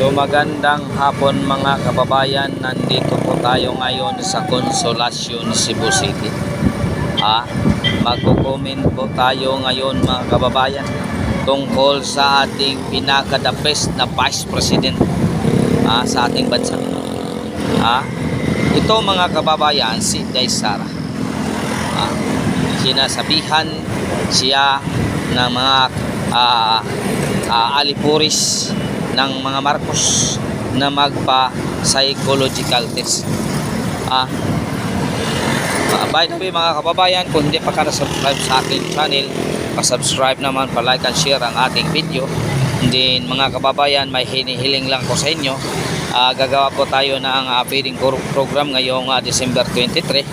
So magandang hapon mga kababayan, nandito po tayo ngayon sa Consolacion, Cebu City. Magko-comment po tayo ngayon mga kababayan tungkol sa ating pinaka-the best na Vice President sa ating bansa. Ito mga kababayan, si Inday Sara. Sinasabihan siya ng mga alipuris ng mga Marcos na magpa-psychological test. By the way mga kababayan, kung hindi pa ka na-subscribe sa aking channel, pa-subscribe naman, pa-like and share ang ating video. Then mga kababayan, may hinihiling lang ko sa inyo. Gagawa po tayo ng feeding program ngayong December 23.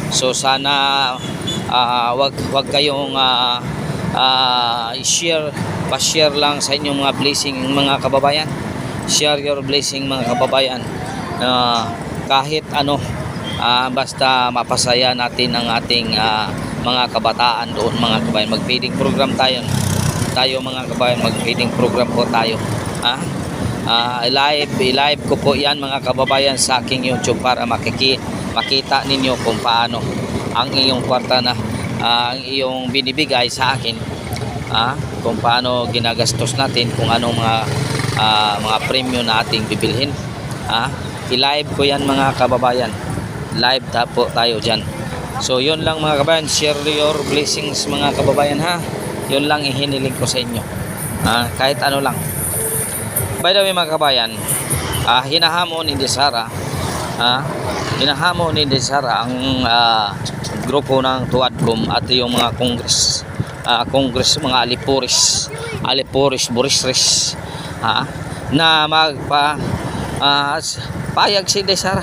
So sana wag kayong pa-share lang sa inyong mga blessing mga kababayan. Share your blessing mga kababayan. Kahit ano, basta mapasaya natin ang ating mga kabataan doon mga kababayan. Mag-feeding program tayo mga kababayan, mag-feeding program po tayo. I-live ko po yan mga kababayan sa aking YouTube para makita ninyo kung paano ang iyong kwarta na ang iyong binibigay sa akin, kung paano ginagastos natin, kung anong mga premyo na ating bibilhin. I-live ko yan mga kababayan, live po tayo dyan. So yun lang mga kababayan, share your blessings mga kababayan yun lang ihiniling ko sa inyo, kahit ano lang. By the way mga kababayan, hinahamon ni Inday Sara ang grupo ng Tuadcom at yung mga Congress, mga alipuris, burisris, na payag si Inday Sara,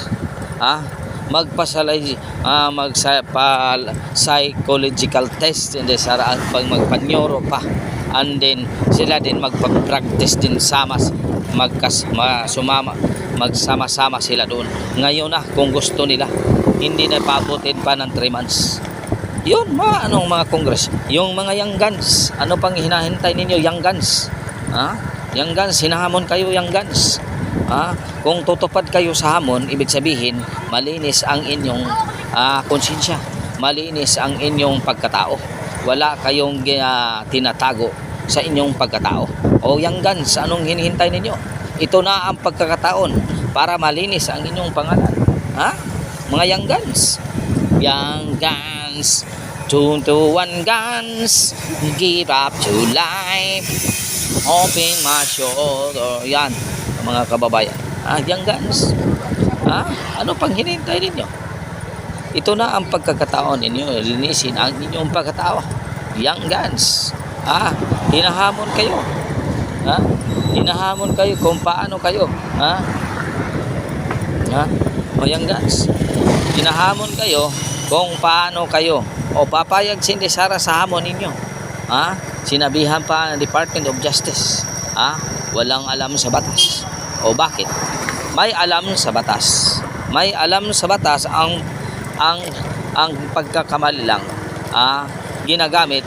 magpa-psychological test Inday Sara at pag magpanyoro pa, and then sila din magpa-practice din magsama-sama sila doon. Ngayon kung gusto nila, hindi na paabutin pa ng 3 months. Yun mga Congress, yung mga young guns, ano pang hinahintay ninyo? Young guns, young guns, hinahamon kayo young guns. Kung tutupad kayo sa hamon, ibig sabihin malinis ang inyong konsensya, malinis ang inyong pagkatao, wala kayong tinatago sa inyong pagkatao. O young guns, anong hinihintay ninyo? Ito na ang pagkakataon para malinis ang inyong pangalan. Mga young guns, 221 guns, give up to life, open my shoulder. Yan mga kababayan, young guns, ano pang hinihintay ninyo? Ito na ang pagkakataon ninyo, linisin ang inyong pagkatao. Young guns, hinahamon kayo, hinahamon kayo kung paano kayo, young guns, hinahamon kayo kung paano kayo, o papayag si Inday Sara sa hamon ninyo. Sinabihan pa ng Department of Justice, walang alam sa batas. O bakit? May alam sa batas. May alam sa batas, ang pagkakamali lang, ginagamit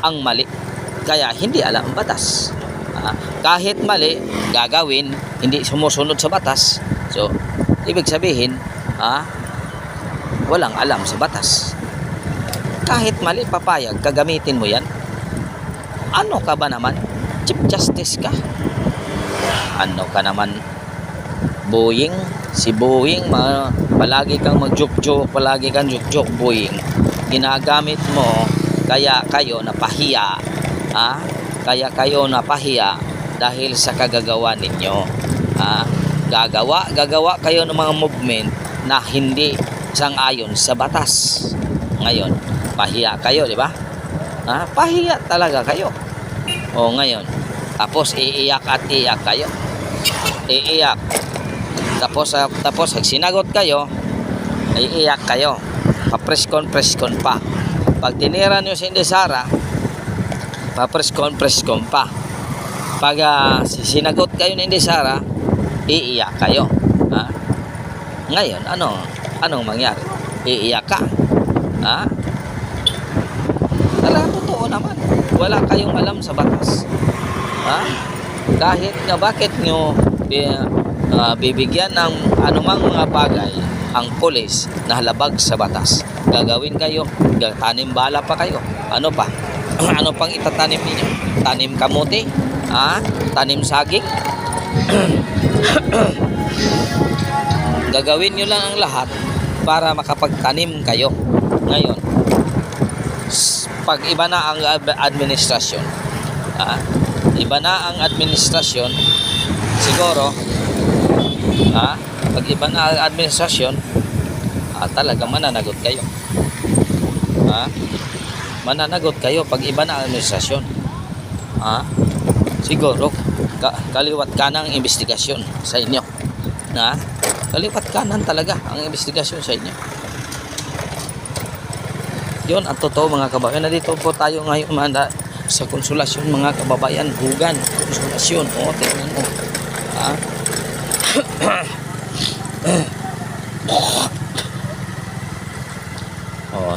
ang mali. Kaya hindi alam ang batas. Kahit mali gagawin, hindi sumusunod sa batas. So, ibig sabihin, walang alam sa batas. Kahit mali, papayag, gagamitin mo yan. Ano ka ba naman? Chief Justice ka? Ano ka naman? Boying? Si Boying, palagi kang mag-joke-joke, palagi kang joke-joke, Boying. Ginagamit mo, kaya kayo napahiya. Kaya kayo napahiya dahil sa kagagawa ninyo. Gagawa kayo ng mga movement na hindi sang-ayon sa batas. Ngayon, pahiya kayo, di ba? Pahiya talaga kayo. O ngayon, tapos iiyak at iyak kayo. Iiyak. Tapos sinagot kayo, iiyak kayo. Pa-press-con pa. Pag tinira nyo si Inday Sara, pa-press-con pa. Pag sinagot kayo ni Inday Sara, iiyak kayo. Ngayon, anong mangyari? Iiyak ka. Talaga totoo naman. Wala kayong alam sa batas. Kahit nga bakit nyo bibigyan ng anumang mga bagay ang pulis na halabag sa batas. Gagawin kayo, tanim bala pa kayo. Ano pa? Ano pang itatanim ninyo? Tanim kamote? Tanim saging? Gagawin nyo lang ang lahat para makapagtanim kayo. Ngayon, pag iba na ang administrasyon, iba na ang administrasyon, siguro, pag iba na ang administrasyon, talagang mananagot kayo. Mananagot kayo pag iba na ang administrasyon. Siguro, kaliwat kanan ang investigasyon sa inyo. Kaliwat kanan talaga ang investigasyon sa inyo. Yun ang totoo mga kababayan. Nandito po tayo ngayon sa konsolasyon mga kababayan. Hugan, konsolasyon. Tingnan mo.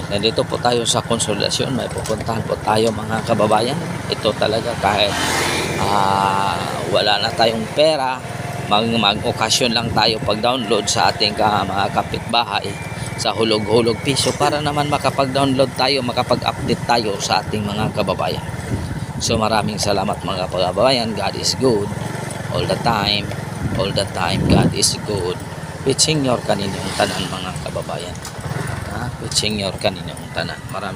Nandito po tayo sa konsolasyon. May pupuntahan po tayo mga kababayan. Ito talaga kahit wala na tayong pera, mag-okasyon lang tayo pag-download sa ating mga kapitbahay sa hulog-hulog piso para naman makapag-download tayo, makapag-update tayo sa ating mga kababayan. So maraming salamat mga kababayan. God is good all the time. All the time God is good. With Senior kaninyong tanan mga kababayan. With Senior kaninyong tanan. Maraming